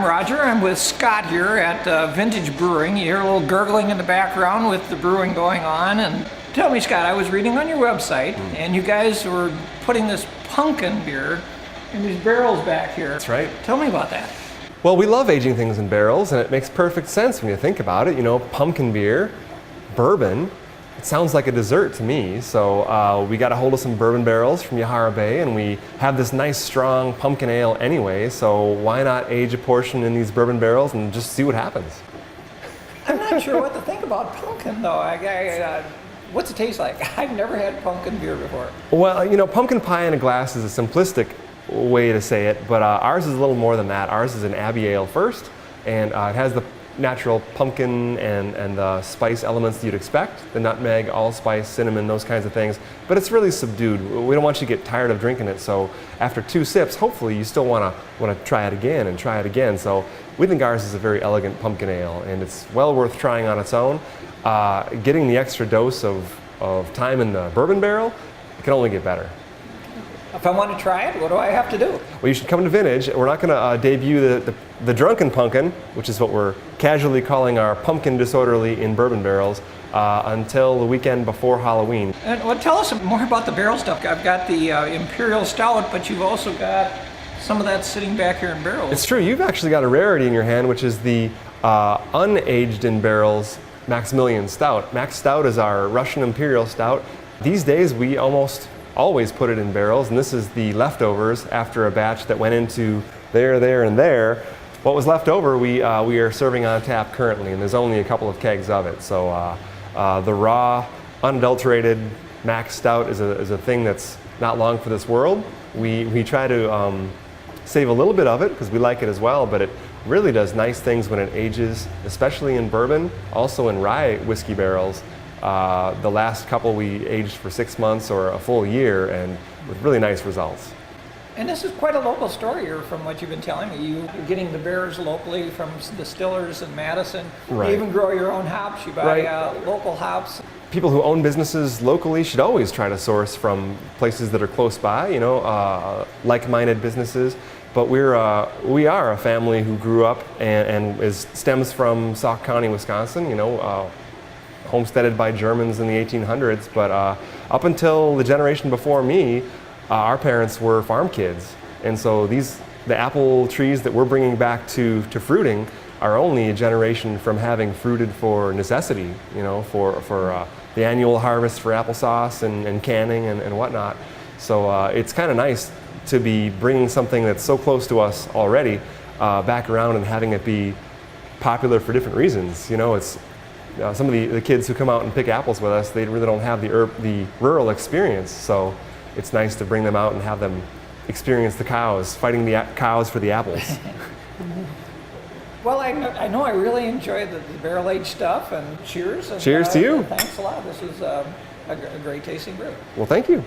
I'm Roger. I'm with Scott here at Vintage Brewing. You hear a little gurgling in the background with the brewing going on. And tell me, Scott, I was reading on your website, and you guys were putting this pumpkin beer in these barrels back here. That's right. Tell me about that. Well, we love aging things in barrels, and it makes perfect sense when you think about it. You know, pumpkin beer, bourbon. It sounds like a dessert to me, so we got a hold of some bourbon barrels from Yahara Bay, and we have this nice strong pumpkin ale anyway, so why not age a portion in these bourbon barrels and just see what happens? I'm not sure what to think about pumpkin, though. What's it taste like? I've never had pumpkin beer before. Well, you know, pumpkin pie in a glass is a simplistic way to say it, but ours is a little more than that. Ours is an Abbey Ale first, and it has the natural pumpkin and the spice elements that you'd expect, the nutmeg, allspice, cinnamon, those kinds of things, but it's really subdued. We don't want you to get tired of drinking it, so after 2 sips, hopefully you still want to try it again and try it again. So we think ours is a very elegant pumpkin ale, and it's well worth trying on its own. Getting the extra dose of time in the bourbon barrel, it can only get better. If I want to try it, what do I have to do? Well, you should come to Vintage. We're not going to debut the Drunkin pumpkin, which is what we're casually calling our pumpkin disorderly in bourbon barrels, until the weekend before Halloween. And tell us more about the barrel stuff. I've got the Imperial Stout, but you've also got some of that sitting back here in barrels. It's true. You've actually got a rarity in your hand, which is the unaged in barrels Maximilian Stout. Max Stout is our Russian Imperial Stout. These days, we almost always put it in barrels, and this is the leftovers after a batch that went into there, and there. What was left over, we are serving on tap currently, and there's only a couple of kegs of it. So the raw, unadulterated Max Stout is a thing that's not long for this world. We try to save a little bit of it because we like it as well, but it really does nice things when it ages, especially in bourbon, also in rye whiskey barrels. The last couple we aged for 6 months or a full year, and with really nice results. And this is quite a local story here from what you've been telling me. You're getting the beers locally from distillers in Madison. Right. You even grow your own hops. You buy local hops. People who own businesses locally should always try to source from places that are close by, you know, like-minded businesses. But we are a family who grew up and stems from Sauk County, Wisconsin, you know, homesteaded by Germans in the 1800s, but up until the generation before me, our parents were farm kids, and so the apple trees that we're bringing back to fruiting are only a generation from having fruited for necessity, you know, for the annual harvest for applesauce and canning and whatnot. So it's kind of nice to be bringing something that's so close to us already back around and having it be popular for different reasons. You know, it's some of the kids who come out and pick apples with us, they really don't have the rural experience, so it's nice to bring them out and have them experience the cows, fighting the cows for the apples. Well, I know I really enjoyed the barrel-aged stuff, and cheers. And, cheers to you. Thanks a lot. This was a great tasting brew. Well, thank you.